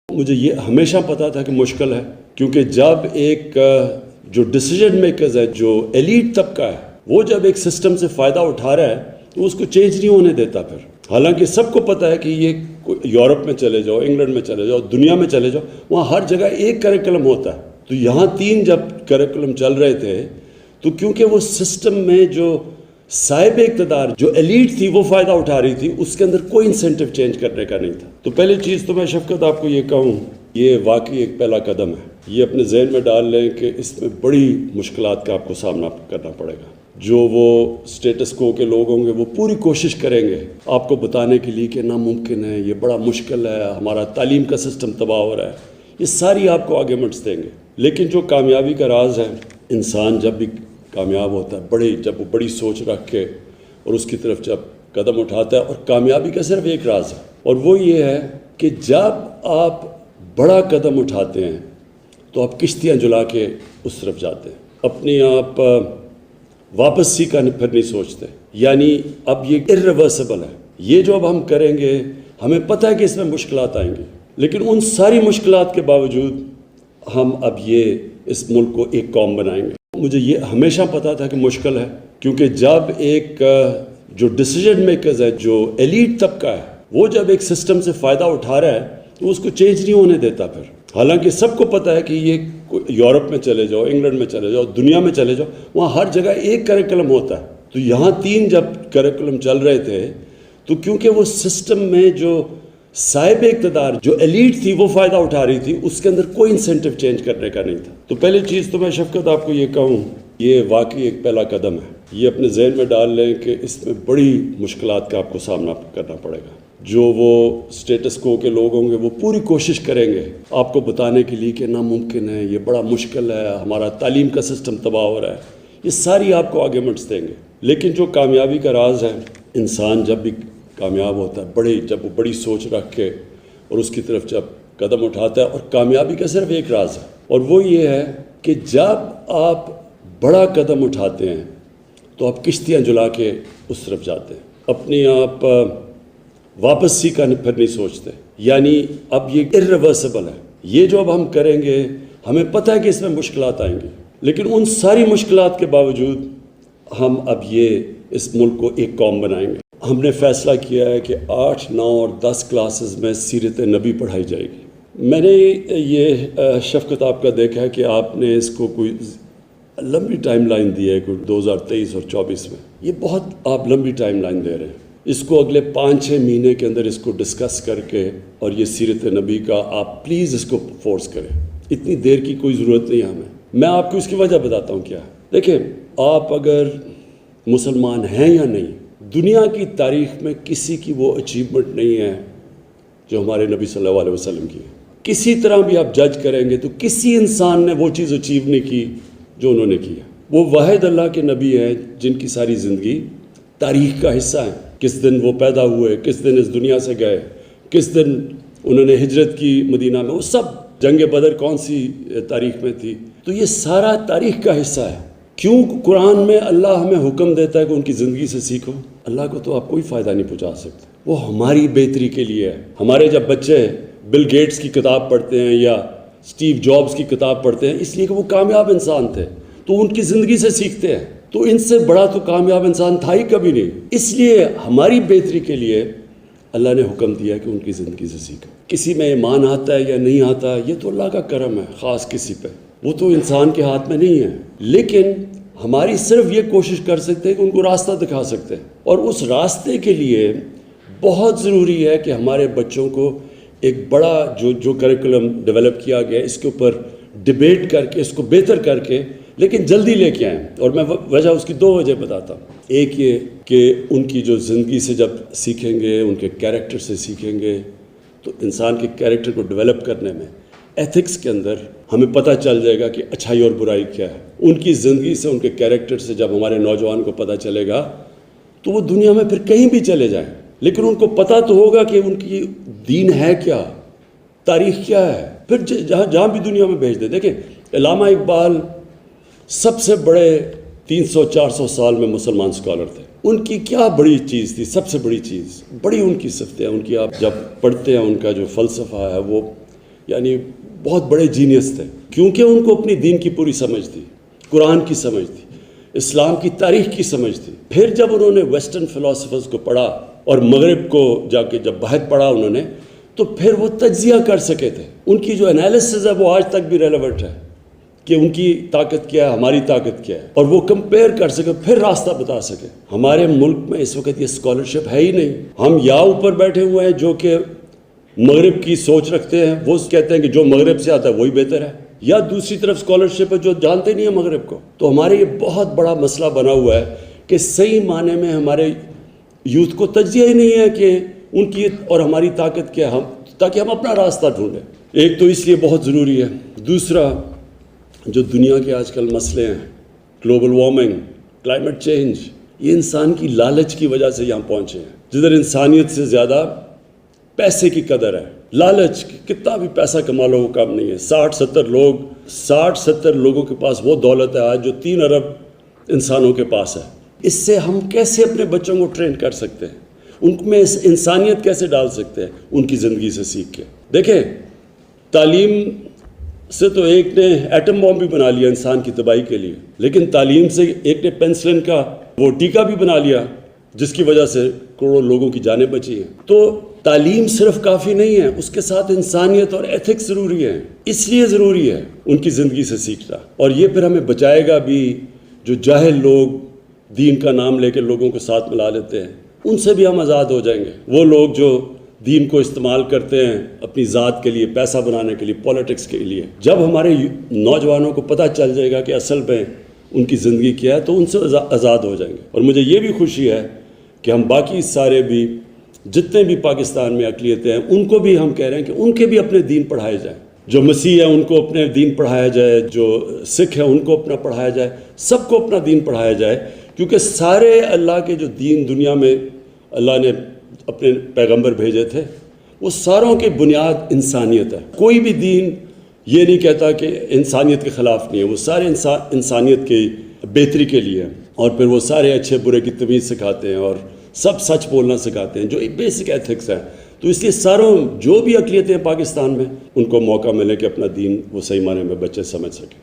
مجھے یہ ہمیشہ پتا تھا کہ مشکل ہے، کیونکہ جب ایک جو ڈیسیجن میکرز ہے، جو ایلیٹ طبقہ ہے، وہ جب ایک سسٹم سے فائدہ اٹھا رہا ہے تو اس کو چینج نہیں ہونے دیتا پھر۔ حالانکہ سب کو پتہ ہے کہ یہ یورپ میں چلے جاؤ، انگلینڈ میں چلے جاؤ، دنیا میں چلے جاؤ، وہاں ہر جگہ ایک کریکولم ہوتا ہے۔ تو یہاں 3 جب کریکولم چل رہے تھے تو کیونکہ وہ سسٹم میں جو صاحب اقتدار جو ایلیٹ تھی وہ فائدہ اٹھا رہی تھی، اس کے اندر کوئی انسینٹیو چینج کرنے کا نہیں تھا۔ تو پہلی چیز تو میں شفقت آپ کو یہ کہوں، یہ واقعی ایک پہلا قدم ہے۔ یہ اپنے ذہن میں ڈال لیں کہ اس میں بڑی مشکلات کا آپ کو سامنا کرنا پڑے گا۔ جو وہ سٹیٹس کو کے لوگ ہوں گے وہ پوری کوشش کریں گے آپ کو بتانے کے لیے کہ ناممکن ہے، یہ بڑا مشکل ہے، ہمارا تعلیم کا سسٹم تباہ ہو رہا ہے، یہ ساری آپ کو آرگیومنٹس دیں گے۔ لیکن جو کامیابی کا راز ہے، انسان جب بھی کامیاب ہوتا ہے، جب وہ بڑی سوچ رکھ کے اور اس کی طرف جب قدم اٹھاتا ہے، اور کامیابی کا صرف ایک راز ہے، اور وہ یہ ہے کہ جب آپ بڑا قدم اٹھاتے ہیں تو آپ کشتیاں جلا کے اس طرف جاتے ہیں، اپنی آپ واپسی کا پھر نہیں سوچتے۔ یعنی اب یہ irreversible ہے، یہ جو اب ہم کریں گے، ہمیں پتہ ہے کہ اس میں مشکلات آئیں گی، لیکن ان ساری مشکلات کے باوجود ہم اب یہ اس ملک کو ایک قوم بنائیں گے۔ مجھے یہ ہمیشہ پتا تھا کہ مشکل ہے، کیونکہ جب ایک جو ڈیسیجن میکرز ہے، جو ایلیٹ طبقہ ہے، وہ جب ایک سسٹم سے فائدہ اٹھا رہا ہے تو اس کو چینج نہیں ہونے دیتا پھر۔ حالانکہ سب کو پتہ ہے کہ یہ یورپ میں چلے جاؤ، انگلینڈ میں چلے جاؤ، دنیا میں چلے جاؤ، وہاں ہر جگہ ایک کریکولم ہوتا ہے۔ تو یہاں 3 جب کریکولم چل رہے تھے تو کیونکہ وہ سسٹم میں جو صاحب اقتدار جو ایلیٹ تھی وہ فائدہ اٹھا رہی تھی، اس کے اندر کوئی انسینٹیو چینج کرنے کا نہیں تھا۔ تو پہلی چیز تو میں شفقت آپ کو یہ کہوں، یہ واقعی ایک پہلا قدم ہے۔ یہ اپنے ذہن میں ڈال لیں کہ اس میں بڑی مشکلات کا آپ کو سامنا کرنا پڑے گا۔ جو وہ سٹیٹس کو کے لوگ ہوں گے وہ پوری کوشش کریں گے آپ کو بتانے کے لیے کہ ناممکن ہے، یہ بڑا مشکل ہے، ہمارا تعلیم کا سسٹم تباہ ہو رہا ہے، یہ ساری آپ کو آرگیومنٹس دیں گے۔ لیکن جو کامیابی کا راز ہے، انسان جب بھی کامیاب ہوتا ہے، جب وہ بڑی سوچ رکھ کے اور اس کی طرف جب قدم اٹھاتا ہے، اور کامیابی کا صرف ایک راز ہے، اور وہ یہ ہے کہ جب آپ بڑا قدم اٹھاتے ہیں تو آپ کشتیاں جلا کے اس طرف جاتے ہیں، اپنی آپ واپسی کا پھر نہیں سوچتے۔ یعنی اب یہ irreversible ہے، یہ جو اب ہم کریں گے، ہمیں پتہ ہے کہ اس میں مشکلات آئیں گی، لیکن ان ساری مشکلات کے باوجود ہم اب یہ اس ملک کو ایک قوم بنائیں گے۔ ہم نے فیصلہ کیا ہے کہ 8، 9 اور 10 کلاسز میں سیرت نبی پڑھائی جائے گی۔ میں نے یہ شفقت آپ کا دیکھا ہے کہ آپ نے اس کو کوئی لمبی ٹائم لائن دی ہے، کوئی 2023 اور 24 میں، یہ بہت آپ لمبی ٹائم لائن دے رہے ہیں۔ اس کو اگلے 5-6 مہینے کے اندر اس کو ڈسکس کر کے، اور یہ سیرت نبی کا آپ پلیز اس کو فورس کریں، اتنی دیر کی کوئی ضرورت نہیں ہے ہمیں۔ میں آپ کو اس کی وجہ بتاتا ہوں کیا ہے۔ دیکھیں، آپ اگر مسلمان ہیں یا نہیں، دنیا کی تاریخ میں کسی کی وہ اچیومنٹ نہیں ہے جو ہمارے نبی صلی اللہ علیہ وسلم کی ہے۔ کسی طرح بھی آپ جج کریں گے تو کسی انسان نے وہ چیز اچیو نہیں کی جو انہوں نے کی ہے۔ وہ واحد اللہ کے نبی ہیں جن کی ساری زندگی تاریخ کا حصہ ہے۔ کس دن وہ پیدا ہوئے، کس دن اس دنیا سے گئے، کس دن انہوں نے ہجرت کی مدینہ میں، وہ سب، جنگ بدر کون سی تاریخ میں تھی، تو یہ سارا تاریخ کا حصہ ہے۔ کیوں قرآن میں اللہ ہمیں حکم دیتا ہے کہ ان کی زندگی سے سیکھو؟ اللہ کو تو آپ کوئی فائدہ نہیں پہنچا سکتے، وہ ہماری بہتری کے لیے ہے۔ ہمارے جب بچے بل گیٹس کی کتاب پڑھتے ہیں یا اسٹیو جابز کی کتاب پڑھتے ہیں، اس لیے کہ وہ کامیاب انسان تھے، تو ان کی زندگی سے سیکھتے ہیں۔ تو ان سے بڑا تو کامیاب انسان تھا ہی کبھی نہیں، اس لیے ہماری بہتری کے لیے اللہ نے حکم دیا کہ ان کی زندگی سے سیکھو۔ کسی میں ایمان آتا ہے یا نہیں آتا، یہ تو اللہ کا کرم ہے خاص کسی پہ، وہ تو انسان کے ہاتھ میں نہیں ہے۔ لیکن ہماری صرف یہ کوشش کر سکتے ہیں کہ ان کو راستہ دکھا سکتے ہیں، اور اس راستے کے لیے بہت ضروری ہے کہ ہمارے بچوں کو ایک بڑا جو کریکولم ڈیولپ کیا گیا ہے، اس کے اوپر ڈیبیٹ کر کے، اس کو بہتر کر کے، لیکن جلدی لے کے آئیں۔ اور میں وجہ اس کی 2 وجہ بتاتا ہوں۔ ایک یہ کہ ان کی جو زندگی سے جب سیکھیں گے، ان کے کیریکٹر سے سیکھیں گے، تو انسان کے کیریکٹر کو ڈیولپ کرنے میں، ایتھکس کے اندر ہمیں پتہ چل جائے گا کہ اچھائی اور برائی کیا ہے۔ ان کی زندگی سے، ان کے کیریکٹر سے جب ہمارے نوجوان کو پتہ چلے گا تو وہ دنیا میں پھر کہیں بھی چلے جائیں، لیکن ان کو پتہ تو ہوگا کہ ان کی دین ہے کیا، تاریخ کیا ہے، پھر جہاں بھی دنیا میں بھیج دیں۔ دیکھیں، علامہ اقبال سب سے بڑے 300-400 سال میں مسلمان اسکالر تھے، ان کی کیا بڑی چیز تھی؟ سب سے بڑی چیز، بڑی ان کی صفتیں، ان کی آپ جب پڑھتے ہیں ان کا جو فلسفہ ہے، وہ یعنی بہت بڑے جینیس تھے، کیونکہ ان کو اپنی دین کی پوری سمجھ تھی، قرآن کی سمجھ تھی، اسلام کی تاریخ کی سمجھ تھی۔ پھر جب انہوں نے ویسٹرن فلاسفرز کو پڑھا اور مغرب کو جا کے جب بحث پڑھا انہوں نے، تو پھر وہ تجزیہ کر سکے تھے۔ ان کی جو انالیسز ہے وہ آج تک بھی ریلیونٹ ہے کہ ان کی طاقت کیا ہے، ہماری طاقت کیا ہے، اور وہ کمپیئر کر سکے، پھر راستہ بتا سکے۔ ہمارے ملک میں اس وقت یہ اسکالرشپ ہے ہی نہیں۔ ہم یا اوپر بیٹھے ہوئے ہیں جو کہ مغرب کی سوچ رکھتے ہیں، وہ کہتے ہیں کہ جو مغرب سے آتا ہے وہی بہتر ہے، یا دوسری طرف اسکالرشپ ہے جو جانتے نہیں ہیں مغرب کو۔ تو ہمارے یہ بہت بڑا مسئلہ بنا ہوا ہے کہ صحیح معنی میں ہمارے یوتھ کو تجزیہ ہی نہیں ہے کہ ان کی اور ہماری طاقت کیا ہے، تاکہ ہم اپنا راستہ ڈھونڈیں۔ ایک تو اس لیے بہت ضروری ہے۔ دوسرا، جو دنیا کے آج کل مسئلے ہیں، گلوبل وارمنگ، کلائمیٹ چینج، یہ انسان کی لالچ کی وجہ سے یہاں پہنچے ہیں، جدھر انسانیت سے زیادہ پیسے کی قدر ہے۔ لالچ، کتنا بھی پیسہ کما لو وہ کم نہیں ہے۔ 60-70 لوگوں کے پاس وہ دولت ہے آج جو 3 ارب انسانوں کے پاس ہے۔ اس سے ہم کیسے اپنے بچوں کو ٹرین کر سکتے ہیں، ان میں انسانیت کیسے ڈال سکتے ہیں، ان کی زندگی سے سیکھ کے۔ دیکھیں، تعلیم سے تو ایک نے ایٹم بم بھی بنا لیا انسان کی تباہی کے لیے، لیکن تعلیم سے ایک نے پینسلن کا وہ ٹیکہ بھی بنا لیا جس کی وجہ سے کروڑوں لوگوں کی جانیں بچی ہیں۔ تو تعلیم صرف کافی نہیں ہے، اس کے ساتھ انسانیت اور ایتھکس ضروری ہے۔ اس لیے ضروری ہے ان کی زندگی سے سیکھنا، اور یہ پھر ہمیں بچائے گا بھی جو جاہل لوگ دین کا نام لے کے لوگوں کو ساتھ ملا لیتے ہیں، ان سے بھی ہم آزاد ہو جائیں گے۔ وہ لوگ جو دین کو استعمال کرتے ہیں اپنی ذات کے لیے، پیسہ بنانے کے لیے، پولیٹکس کے لیے، جب ہمارے نوجوانوں کو پتہ چل جائے گا کہ اصل میں ان کی زندگی کیا ہے تو ان سے آزاد ہو جائیں گے۔ اور مجھے یہ بھی خوشی ہے کہ ہم باقی سارے بھی جتنے بھی پاکستان میں اقلیتیں ہیں ان کو بھی ہم کہہ رہے ہیں کہ ان کے بھی اپنے دین پڑھائے جائیں، جو مسیح ہیں ان کو اپنے دین پڑھایا جائے، جو سکھ ہیں ان کو اپنا پڑھایا جائے، سب کو اپنا دین پڑھایا جائے، کیونکہ سارے اللہ کے جو دین دنیا میں اللہ نے اپنے پیغمبر بھیجے تھے وہ ساروں کی بنیاد انسانیت ہے۔ کوئی بھی دین یہ نہیں کہتا کہ انسانیت کے خلاف نہیں ہے، وہ سارے انسانیت کی بہتری کے لیے ہیں، اور پھر وہ سارے اچھے برے کی تمیز سکھاتے ہیں اور سب سچ بولنا سکھاتے ہیں، جو ایک بیسک ایتھکس ہے۔ تو اس لیے ساروں جو بھی اقلیتیں ہیں پاکستان میں ان کو موقع ملے کہ اپنا دین وہ صحیح معنی میں بچے سمجھ سکیں۔